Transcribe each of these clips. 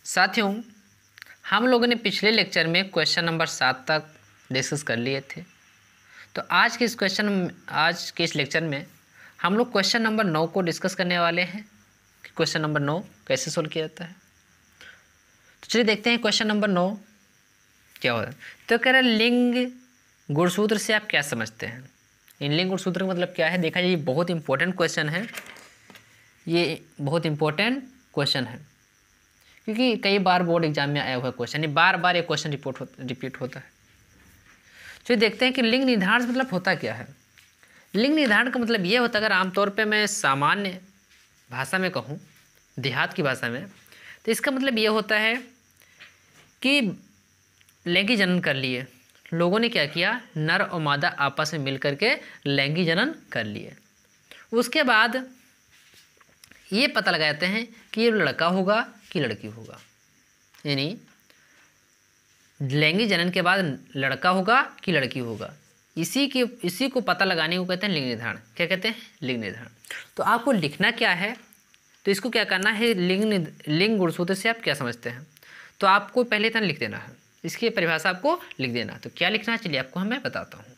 साथियों, हम लोगों ने पिछले लेक्चर में क्वेश्चन नंबर 7 तक डिस्कस कर लिए थे। तो आज के इस लेक्चर में हम लोग क्वेश्चन नंबर 9 को डिस्कस करने वाले हैं कि क्वेश्चन नंबर 9 कैसे सोल्व किया जाता है। तो चलिए देखते हैं क्वेश्चन नंबर 9 क्या होता है। तो कह रहा है लिंग गुणसूत्र से आप क्या समझते हैं। इन लिंग गुणसूत्र का मतलब क्या है, देखा जाए ये बहुत इंपॉर्टेंट क्वेश्चन है। ये बहुत इंपॉर्टेंट क्वेश्चन है क्योंकि कई बार बोर्ड एग्जाम में आया हुआ क्वेश्चन है, बार बार ये क्वेश्चन रिपीट होता है। तो देखते हैं कि लिंग निर्धारण मतलब होता क्या है। लिंग निर्धारण का मतलब ये होता है, अगर आमतौर पे मैं सामान्य भाषा में कहूँ, देहात की भाषा में, तो इसका मतलब ये होता है कि लैंगिक जनन कर लिए। लोगों ने क्या किया, नर और मादा आपस में मिल करके लैंगिक जनन कर लिए। उसके बाद ये पता लगाते हैं कि ये लड़का होगा कि लड़की होगा, यानी लैंगिक जनन के बाद लड़का होगा कि लड़की होगा। इसी को पता लगाने को कहते हैं लिंग निर्धारण। क्या कहते हैं? लिंग निर्धारण। तो आपको लिखना क्या है, तो इसको क्या करना है, लिंग गुणसूत्र से आप क्या समझते हैं, तो आपको पहले इतना लिख देना है, इसकी परिभाषा आपको लिख देना। तो क्या लिखना है, चलिए आपको मैं बताता हूँ।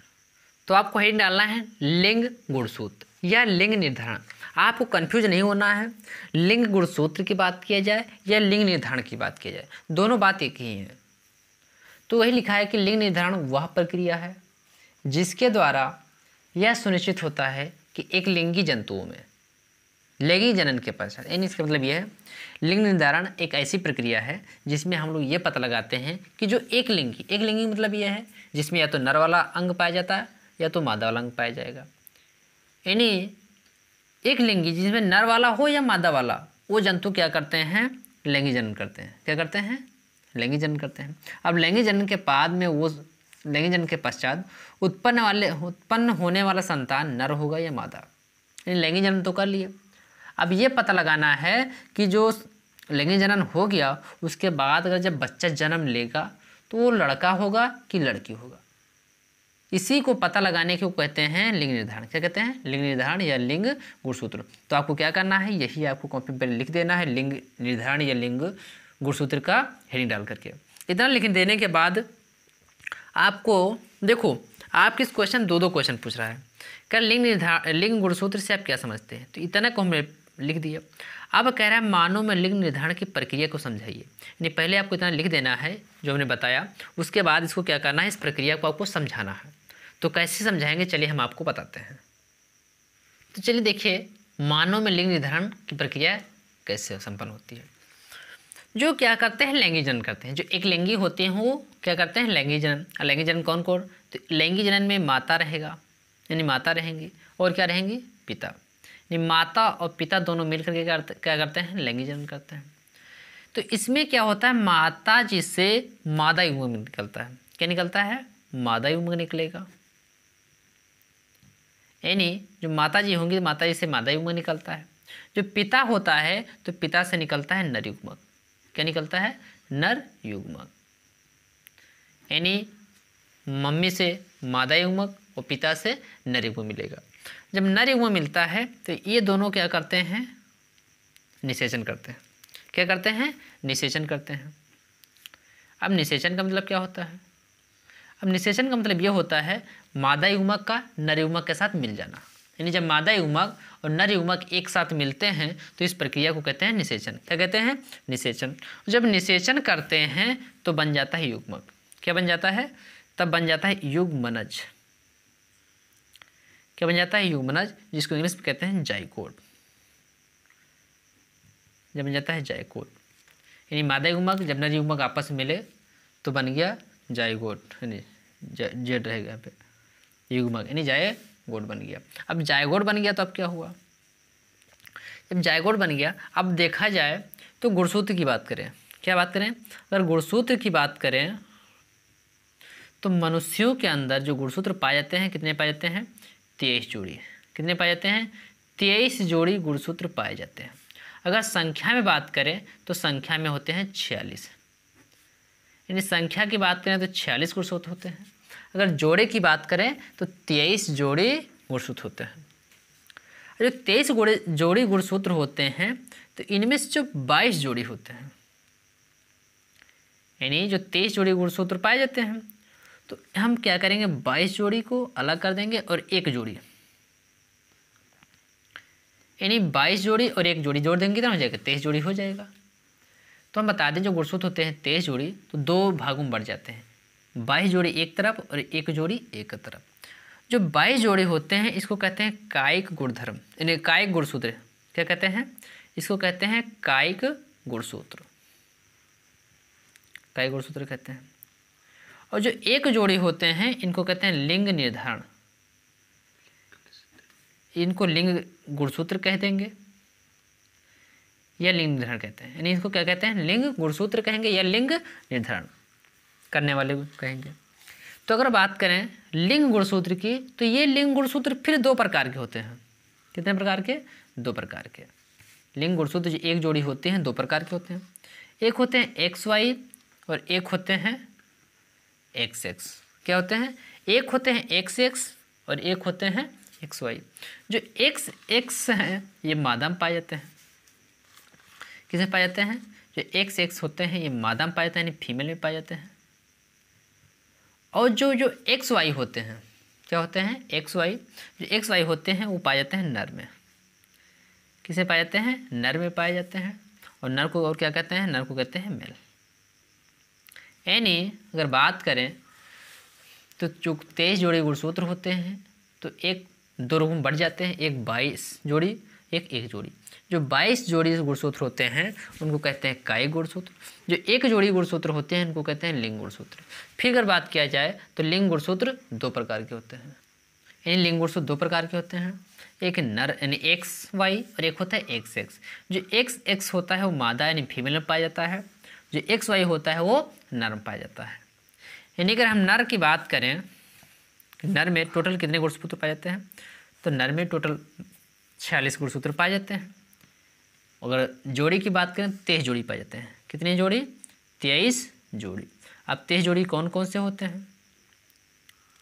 तो आपको हेडिंग डालना है लिंग गुणसूत्र या लिंग निर्धारण। आपको कंफ्यूज नहीं होना है, लिंग गुणसूत्र की बात किया जाए या लिंग निर्धारण की बात किया जाए, दोनों बात एक ही है। तो वही लिखा है कि लिंग निर्धारण वह प्रक्रिया है जिसके द्वारा यह सुनिश्चित होता है कि एक लिंगी जंतुओं में लैंगिक जनन के पश्चात, यानी इसका मतलब यह है लिंग निर्धारण एक ऐसी प्रक्रिया है जिसमें हम लोग ये पता लगाते हैं कि जो एक लिंगी मतलब यह है जिसमें या तो नर वाला अंग पाया जाता है या तो मादा वाला अंग पाया जाएगा। यानी एक लिंगी जिसमें नर वाला हो या मादा वाला, वो जंतु क्या करते हैं, लैंगिक जनन करते हैं। क्या करते हैं? लैंगिक जनन करते हैं। अब लैंगिक जनन के बाद में वो लैंगिक जनन के पश्चात उत्पन्न होने वाला संतान नर होगा या मादा, यानी लैंगिक जनन तो कर लिए। अब ये पता लगाना है कि जो लैंगिक जनन हो गया उसके बाद अगर जब बच्चा जन्म लेगा तो वो लड़का होगा कि लड़की होगा। इसी को पता लगाने को कहते हैं लिंग निर्धारण। क्या कहते हैं? लिंग निर्धारण या लिंग गुणसूत्र। तो आपको क्या करना है, यही आपको कॉपी पर लिख देना है, लिंग निर्धारण या लिंग गुणसूत्र का हेडिंग डाल करके। इतना लिख देने के बाद आपको देखो, आपके इस क्वेश्चन दो क्वेश्चन पूछ रहा है, क्या लिंग गुणसूत्र से आप क्या समझते हैं, तो इतना को हमने लिख दिया। अब कह रहा है मानव में लिंग निर्धारण की प्रक्रिया को समझाइए। यानी पहले आपको इतना लिख देना है जो हमने बताया, उसके बाद इसको क्या करना है, इस प्रक्रिया को आपको समझाना है। तो कैसे समझाएंगे, चलिए हम आपको बताते हैं। तो चलिए देखिए मानव में लिंग निर्धारण की प्रक्रिया कैसे संपन्न होती है। जो क्या करते हैं, लैंगिक जनन करते हैं। जो एक लिंगी होते हैं वो क्या करते हैं, लैंगिक जनन। लैंगिक जनन कौन कौन, तो लैंगिक जनन में माता रहेगा, यानी माता रहेंगी, और क्या रहेंगी, पिता। यानी माता और पिता दोनों मिलकर के क्या करते हैं, लैंगिक जनन करते हैं। तो इसमें क्या होता है, माता जी से मादा युग्म निकलता है। क्या निकलता है, मादा युग्म निकलेगा। यानी जो माता जी होंगी, माता जी से मादा युग्म निकलता है। जो पिता होता है तो पिता से निकलता है नर युग्मक। क्या निकलता है, नर युग्मक। यानी मम्मी से मादा युग्मक और पिता से नर युग्मक मिलेगा। जब नर युग्मक मिलता है तो ये दोनों क्या करते हैं, निषेचन करते हैं। क्या करते हैं, निषेचन करते हैं। अब निषेचन का मतलब क्या होता है, अब निषेचन का मतलब ये होता है मादा युग्मक का नर युग्मक के साथ मिल जाना। यानी जब मादा युग्मक और नर युग्मक एक साथ मिलते हैं तो इस प्रक्रिया को कहते हैं निषेचन। क्या कहते हैं, निषेचन। जब निषेचन करते हैं तो बन जाता है युग्मक। क्या बन जाता है, तब बन जाता है युग्मनज। क्या बन जाता है, युग्मनज, जिसको इंग्लिश में कहते हैं जाइगोट। जब बन जाता है जाइगोट, यानी मादा युग्मक जब नर युग्मक आपस में मिले तो बन गया जाइगोट, यानी जेड रहेगा यहाँ पे, युग्मक यानी जाइगोट बन गया। अब जाइगोट बन गया तो अब क्या हुआ, जब जाइगोट बन गया, अब देखा जाए तो गुणसूत्र की बात करें। क्या बात करें, अगर गुणसूत्र की बात करें तो मनुष्यों के अंदर जो गुणसूत्र पाए जाते हैं, कितने पाए जाते हैं, 23 जोड़ी। कितने पाए जाते हैं, 23 जोड़ी गुणसूत्र पाए जाते हैं। अगर संख्या में बात करें तो संख्या में होते हैं 46। यानी संख्या की बात करें तो 46 गुणसूत्र होते हैं। अगर जोड़े की बात करें तो 23 जोड़ी गुणसूत्र होते हैं। जो 23 जोड़ी गुणसूत्र होते हैं तो इनमें से जो 22 जोड़ी होते हैं, यानी जो 23 जोड़ी गुणसूत्र पाए जाते हैं, तो हम क्या करेंगे 22 जोड़ी को अलग कर देंगे और एक जोड़ी, यानी 22 जोड़ी और एक जोड़ी जोड़ देंगे, कितना हो जाएगा 23 जोड़ी हो जाएगा। तो हम बता दें जो गुणसूत्र होते हैं 23 जोड़ी तो दो भागों में बढ़ जाते हैं, 22 जोड़ी एक तरफ और एक जोड़ी एक तरफ। जो 22 जोड़ी होते हैं इसको कहते हैं कायिक गुणधर्म, यानी कायिक गुणसूत्र। क्या कहते हैं इसको? कहते हैं कायिक गुणसूत्र, कायिक गुणसूत्र कहते हैं। और जो एक जोड़ी होते हैं इनको कहते हैं लिंग निर्धारण, इनको लिंग गुणसूत्र कह देंगे या लिंग निर्धारण कहते हैं, यानी इसको क्या कहते हैं लिंग गुणसूत्र कहेंगे या लिंग निर्धारण करने वाले कहेंगे। तो अगर बात करें लिंग गुणसूत्र की, तो ये लिंग गुणसूत्र फिर दो प्रकार के होते हैं। कितने प्रकार के? दो प्रकार के लिंग गुणसूत्र जो एक जोड़ी होते हैं दो प्रकार के होते हैं। एक होते हैं XY और एक होते हैं XX। क्या होते हैं? एक होते हैं XX और एक होते हैं XY। जो XX हैं ये मादा में पाए जाते हैं। किसे पाए जाते हैं? जो XX होते हैं ये मादा में पाए जाते हैं, यानी फीमेल में पाए जाते हैं। और जो XY होते हैं, क्या होते हैं? XY, जो XY होते हैं वो पाए जाते हैं नर में। किसे पाए जाते हैं? नर में पाए जाते हैं। और नर को और क्या कहते हैं? नर को कहते हैं मेल। यानी अगर बात करें तो जो 23 जोड़ी गुणसूत्र होते हैं तो एक दो रूप में बढ़ जाते हैं, एक 22 जोड़ी एक जोड़ी। जो 22 जोड़ी गुणसूत्र होते हैं उनको कहते हैं कायिक गुणसूत्र। जो एक जोड़ी गुणसूत्र होते हैं उनको कहते हैं लिंग गुणसूत्र। फिर अगर बात किया जाए तो लिंग गुणसूत्र दो प्रकार के होते हैं, यानी लिंग गुणसूत्र दो प्रकार के होते हैं, एक नर यानी XY और एक होता है XX। जो XX होता है वो मादा यानी फीमेल में पाया जाता है, जो XY होता है वो नर में पाया जाता है। यानी अगर हम नर की बात करें, नर में टोटल कितने गुणसूत्र पाए जाते हैं? तो नर में टोटल 46 गुणसूत्र पाए जाते हैं। अगर जोड़ी की बात करें 23 जोड़ी पाए जाते हैं। कितनी जोड़ी? 23 जोड़ी। अब 23 जोड़ी कौन कौन से होते हैं?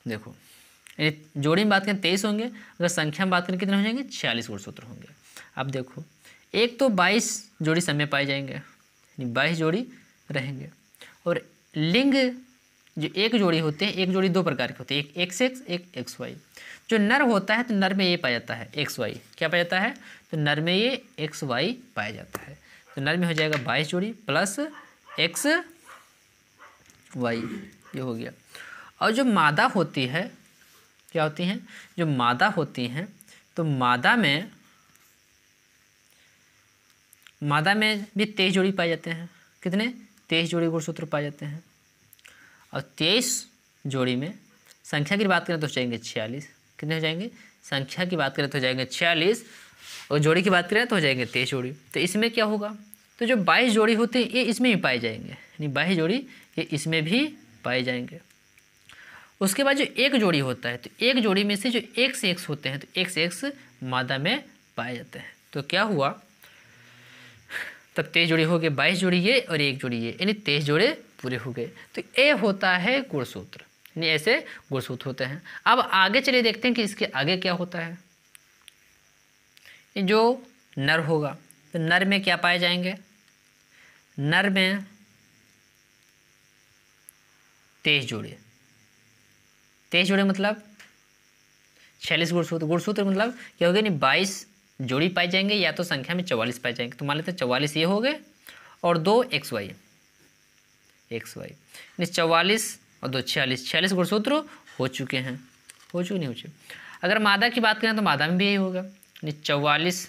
देखो जोड़ी में बात करें 23 होंगे, अगर संख्या में बात करें कितने हो जाएंगे? 46 गुणसूत्र होंगे। अब देखो एक तो 22 जोड़ी समय पाए जाएंगे, यानी 22 जोड़ी रहेंगे। और लिंग जो एक जोड़ी होते हैं, एक जोड़ी दो प्रकार के होते हैं, एक XX एक XY। जो नर होता है तो नर में ये पाया जाता है XY। क्या पाया जाता है? तो नर में ये XY पाया जाता है। तो नर में हो जाएगा 22 जोड़ी प्लस XY, ये हो गया। और जो मादा होती है, क्या होती हैं? जो मादा होती हैं तो मादा में भी 23 जोड़ी पाए जाते हैं। कितने? 23 जोड़ी गुणसूत्र पाए जाते हैं। और 23 जोड़ी में संख्या की बात करें तो हो जाएंगे 46। कितने हो जाएंगे? संख्या की बात करें तो हो जाएंगे 46 और जोड़ी की बात करें तो हो जाएंगे 23 जोड़ी। तो इसमें क्या होगा? तो जो 22 जोड़ी होते हैं ये इसमें भी पाए जाएंगे, यानी 22 जोड़ी ये इसमें भी पाए जाएंगे। उसके बाद जो एक जोड़ी होता है तो एक जोड़ी में से जो XX होते हैं तो XX मादा में पाए जाते हैं। तो क्या हुआ? तब 23 जोड़ी हो गए, 22 जोड़ी ये और एक जोड़ी ये, यानी 23 जोड़े पूरे हो गए। तो ये होता है गुणसूत्र, यानी ऐसे गुणसूत्र होते हैं। अब आगे चलिए देखते हैं कि इसके आगे क्या होता है। जो नर होगा तो नर में क्या पाए जाएंगे? नर में 23 जोड़ी। 23 जोड़ी मतलब 46 गुणसूत्र। गुणसूत्र मतलब क्या हो गया? नहीं 22 जोड़ी पाए जाएंगे या तो संख्या में 44 पाए जाएंगे। तो मान लेते हैं 44 ये हो गए और 2 XY यानी 44 और 2 46 गुणसूत्र हो चुके हैं। हो चुके नहीं हो चुके? अगर मादा की बात करें तो मादा में भी यही होगा, यानी 44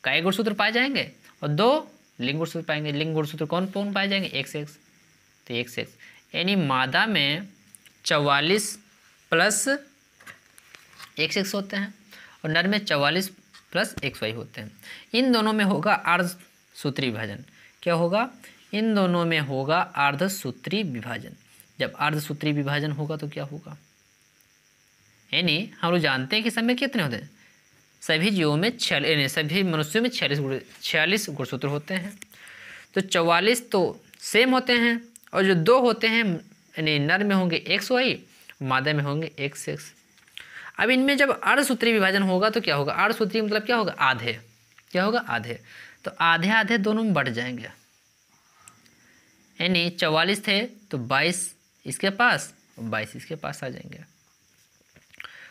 कायिक गुणसूत्र पाए जाएंगे और 2 लिंग गुणसूत्र पाएंगे। लिंग गुणसूत्र कौन कौन पाए जाएंगे? XX। तो XX यानी मादा में 44 प्लस XX होते हैं और नर में 44 प्लस XY होते हैं। इन दोनों में होगा अर्धसूत्री विभाजन। क्या होगा? इन दोनों में होगा अर्धसूत्री विभाजन। जब अर्धसूत्री विभाजन होगा तो क्या होगा? यानी हम लोग जानते हैं कि समय कितने होते हैं? सभी जीवों में सभी मनुष्यों में 46 गुणसूत्र होते हैं। तो 44 तो सेम होते हैं और जो 2 होते हैं यानी नर में होंगे XY, मादा में होंगे XX। अब इनमें जब अर्धसूत्री विभाजन होगा तो क्या होगा? अर्धसूत्री मतलब क्या होगा? आधे। क्या होगा? आधे। तो आधे आधे दोनों में बढ़ जाएंगे। यानी 44 थे तो 22 इसके पास और 22 इसके पास आ जाएंगे।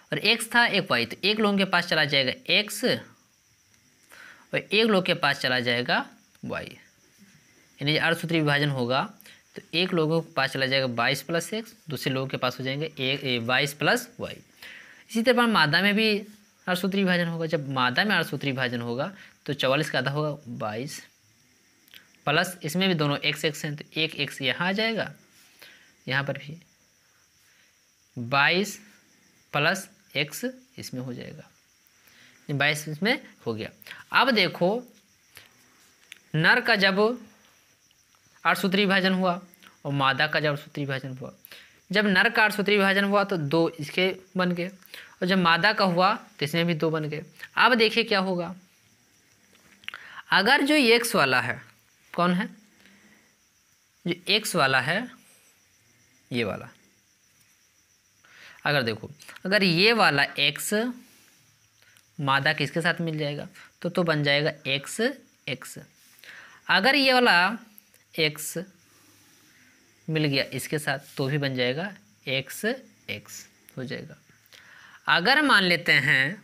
और x था एक y, तो एक लोगों के पास चला जाएगा x और एक लोग के पास चला जाएगा y। यानी अर्धसूत्री विभाजन होगा तो एक लोगों के पास चला जाएगा 22 + x, दूसरे लोगों के पास हो जाएंगे 22 + y। इसी तरह मादा में भी अर्धसूत्री विभाजन होगा। जब मादा में अर्धसूत्री विभाजन होगा तो 44 का आधा होगा 22 प्लस इसमें भी दोनों x हैं तो एक x यहाँ आ जाएगा, यहाँ पर भी 22 + x इसमें हो जाएगा, 22 इसमें हो गया। अब देखो नर का जब अर्धसूत्री विभाजन हुआ और मादा का जब अर्धसूत्री विभाजन हुआ, जब नर का अर्धसूत्री विभाजन हुआ तो 2 इसके बन गए और जब मादा का हुआ तो इसमें भी 2 बन गए। अब देखिए क्या होगा, अगर जो x वाला है, कौन है जो x वाला है, ये वाला, अगर देखो अगर ये वाला x मादा किसके साथ मिल जाएगा तो बन जाएगा x x। अगर ये वाला x मिल गया इसके साथ तो भी बन जाएगा x x हो जाएगा। अगर मान लेते हैं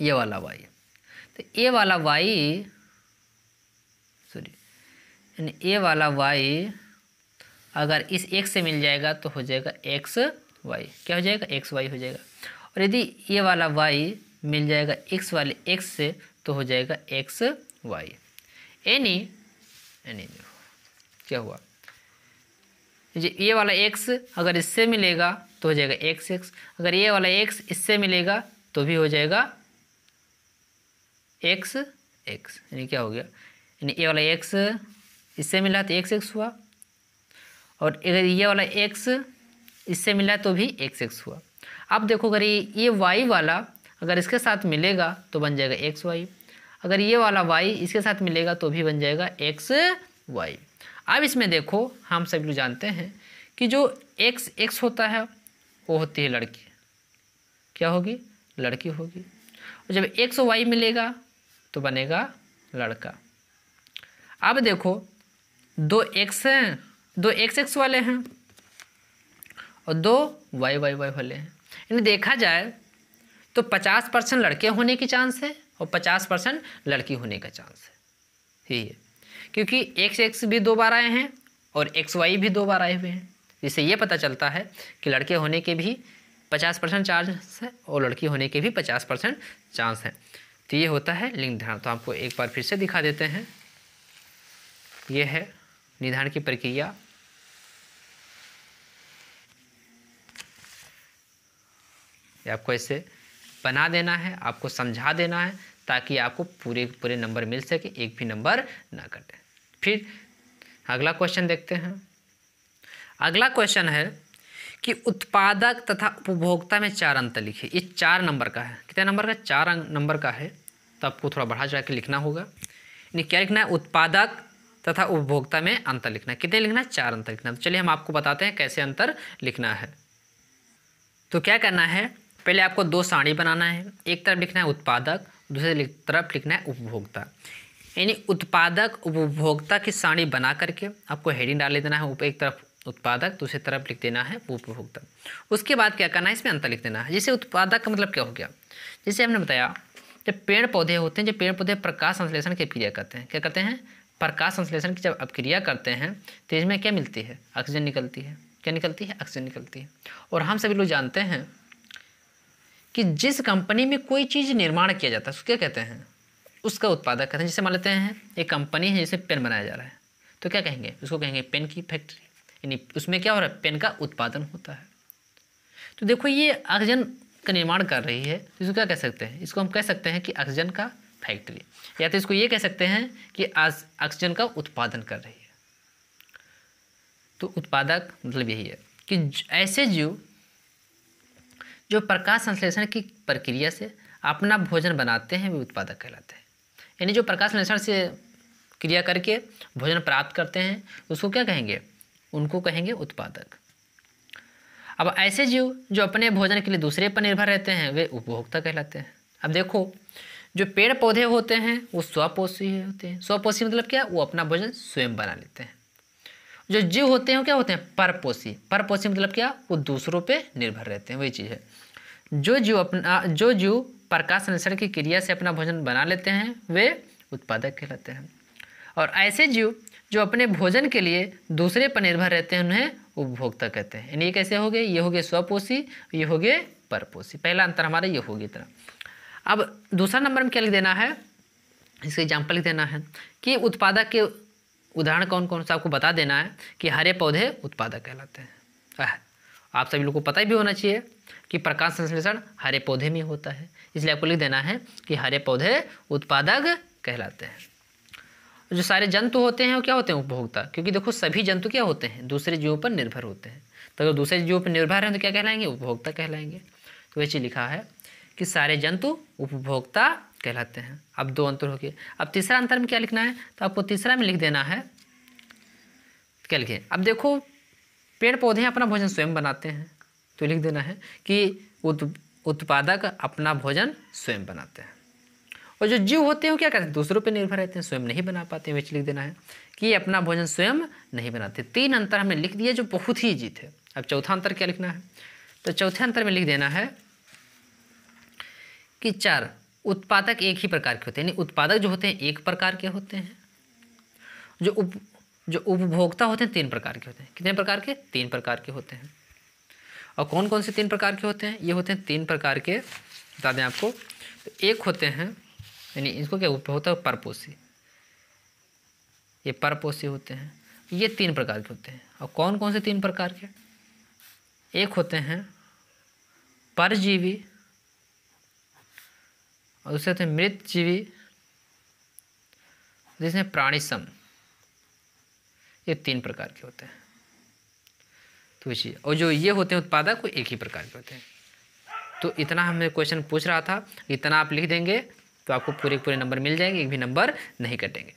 ये वाला y, तो ये वाला y यानी ये वाला y अगर इस x से मिल जाएगा तो हो जाएगा x y, क्या हो जाएगा x y हो जाएगा। और यदि ये वाला y मिल जाएगा x वाले x से तो हो जाएगा x y। यानी क्या हुआ, ये वाला x अगर इससे मिलेगा तो हो जाएगा x x, अगर ये वाला x इससे मिलेगा तो भी हो जाएगा x x। यानी क्या हो गया, यानी ये वाला x इससे मिला तो x x हुआ और अगर ये वाला x इससे मिला तो भी x x हुआ। अब देखो अगर ये y वाला अगर इसके साथ मिलेगा तो बन जाएगा x y, अगर ये वाला y इसके साथ मिलेगा तो भी बन जाएगा x y। अब इसमें देखो हम सभी लोग जानते हैं कि जो x x होता है वो होती है लड़की, क्या होगी, लड़की होगी। और जब x y मिलेगा तो बनेगा लड़का। अब देखो 2 x हैं, 2 x x वाले हैं और 2 y y y वाले हैं। इन्हें देखा जाए तो 50% लड़के होने की चांस है और 50% लड़की होने का चांस है, यही है, क्योंकि x x भी 2 बार आए हैं और x y भी 2 बार आए हुए हैं। इससे ये पता चलता है कि लड़के होने के भी 50% चांस है और लड़की होने के भी 50% चांस है। तो ये होता है लिंग निर्धारण। तो आपको एक बार फिर से दिखा देते हैं, ये है निर्धारण की प्रक्रिया। ये आपको ऐसे बना देना है, आपको समझा देना है ताकि आपको पूरे नंबर मिल सके, एक भी नंबर ना कटे। फिर अगला क्वेश्चन देखते हैं। अगला क्वेश्चन है कि उत्पादक तथा उपभोक्ता में 4 अंतर लिखिए। ये 4 नंबर का है, कितने नंबर का, 4 नंबर का है। तो आपको थोड़ा बढ़ा चढ़ा के लिखना होगा। यानी क्या लिखना है, उत्पादक तथा उपभोक्ता में अंतर लिखना है। कितने लिखना है, 4 अंतर लिखना है। तो चलिए हम आपको बताते हैं कैसे अंतर लिखना है। तो क्या करना है, पहले आपको 2 सारणी बनाना है। एक तरफ लिखना है उत्पादक, दूसरी तरफ लिखना है उपभोक्ता। यानी उत्पादक उपभोक्ता की सारणी बना करके आपको हेडिंग डाल देना है, एक तरफ उत्पादक दूसरी तरफ लिख देना है उपभोक्ता। उसके बाद क्या करना है, इसमें अंतर लिख देना है। जैसे उत्पादक का मतलब क्या हो गया, जैसे हमने बताया जब पेड़ पौधे होते हैं, जब पेड़ पौधे प्रकाश संश्लेषण की क्रिया करते हैं, क्या करते हैं, प्रकाश संश्लेषण की जब अपक्रिया करते हैं तो इसमें क्या मिलती है, ऑक्सीजन निकलती है। क्या निकलती है, ऑक्सीजन निकलती है। और हम सभी लोग जानते हैं कि जिस कंपनी में कोई चीज़ निर्माण किया जाता है उसको क्या कहते हैं, उसका उत्पादक कहते हैं। जैसे मान लेते हैं एक कंपनी है जिससे पेन बनाया जा रहा है तो क्या कहेंगे, उसको कहेंगे पेन की फैक्ट्री। यानी उसमें क्या हो रहा है, पेन का उत्पादन होता है। तो देखो ये ऑक्सीजन का निर्माण कर रही है तो इसको क्या कह सकते हैं, इसको हम कह सकते हैं कि ऑक्सीजन का फैक्ट्री, या तो इसको ये कह सकते हैं कि ऑक्सीजन का उत्पादन कर रही है। तो उत्पादक मतलब यही है कि ऐसे जीव जो प्रकाश संश्लेषण की प्रक्रिया से अपना भोजन बनाते हैं वे उत्पादक कहलाते हैं। यानी जो प्रकाश संश्लेषण से क्रिया करके भोजन प्राप्त करते हैं उसको क्या कहेंगे, उनको कहेंगे उत्पादक। अब ऐसे जीव जो अपने भोजन के लिए दूसरे पर निर्भर रहते हैं वे उपभोक्ता कहलाते हैं। अब देखो जो पेड़ पौधे होते हैं वो स्वपोषी होते हैं। स्वपोषी मतलब क्या, वो अपना भोजन स्वयं बना लेते हैं। जो जीव होते हैं वो क्या होते हैं, परपोषी। परपोषी मतलब क्या, वो दूसरों पे निर्भर रहते हैं, वही चीज़ है। जो जीव प्रकाश संश्लेषण की क्रिया से अपना भोजन बना लेते हैं वे उत्पादक कहलाते हैं। और ऐसे जीव जो अपने भोजन के लिए दूसरे पर निर्भर रहते हैं उन्हें उपभोक्ता कहते हैं। यानी ये कैसे हो गए, ये हो गए स्वपोषी, ये हो गए परपोषी। पहला अंतर हमारा ये हो गया इतना। अब दूसरा नंबर में क्या लिख देना है, इसका एग्जाम्पल लिख देना है कि उत्पादक के उदाहरण कौन कौन सा आपको बता देना है कि हरे पौधे उत्पादक कहलाते हैं। आप सभी लोगों को पता भी होना चाहिए कि प्रकाश संश्लेषण हरे पौधे में होता है, इसलिए आपको लिख देना है कि हरे पौधे उत्पादक कहलाते हैं। जो सारे जंतु होते हैं वो क्या होते हैं, उपभोक्ता, क्योंकि देखो सभी जंतु क्या होते हैं, दूसरे जीवों पर निर्भर होते हैं। तो अगर दूसरे जीवों पर निर्भर हैं तो क्या कहलाएंगे, उपभोक्ता कहलाएंगे। तो वैसे लिखा है कि सारे जंतु उपभोक्ता कहलाते हैं। अब दो अंतर हो गए। अब तीसरा अंतर में क्या लिखना है, तो आपको तीसरा में लिख देना है, क्या लिखे, अब देखो पेड़ पौधे अपना भोजन स्वयं बनाते हैं, तो लिख देना है कि उत्पादक अपना भोजन स्वयं बनाते हैं। और जो जीव होते हैं वो क्या करते हैं, दूसरों पे निर्भर रहते हैं, स्वयं नहीं बना पाते हैं, वैसे लिख देना है कि ये अपना भोजन स्वयं नहीं बनाते। तीन अंतर हमने लिख दिए जो बहुत ही इजी थे। अब चौथा अंतर क्या लिखना है, तो चौथे अंतर में लिख देना है कि चार उत्पादक एक ही प्रकार के होते हैं, यानी उत्पादक जो होते हैं एक प्रकार के होते हैं, जो उपभोक्ता होते हैं तीन प्रकार के होते हैं। कितने प्रकार के, तीन प्रकार के होते हैं। और कौन कौन से तीन प्रकार के होते हैं, ये होते हैं तीन प्रकार के, बता दें आपको। तो एक होते हैं, यानी इसको क्या होता है, परपोषी, ये परपोषी होते हैं, ये तीन प्रकार के होते हैं। और कौन कौन से तीन प्रकार के, एक होते हैं परजीवी, और दूसरे होते हैं मृतजीवी, जिसमें प्राणीसम, ये तीन प्रकार के होते हैं। तो इसी, और जो ये होते हैं उत्पादक वो एक ही प्रकार के होते हैं। तो इतना हमें क्वेश्चन पूछ रहा था, इतना आप लिख देंगे तो आपको पूरे नंबर मिल जाएंगे, एक भी नंबर नहीं कटेंगे।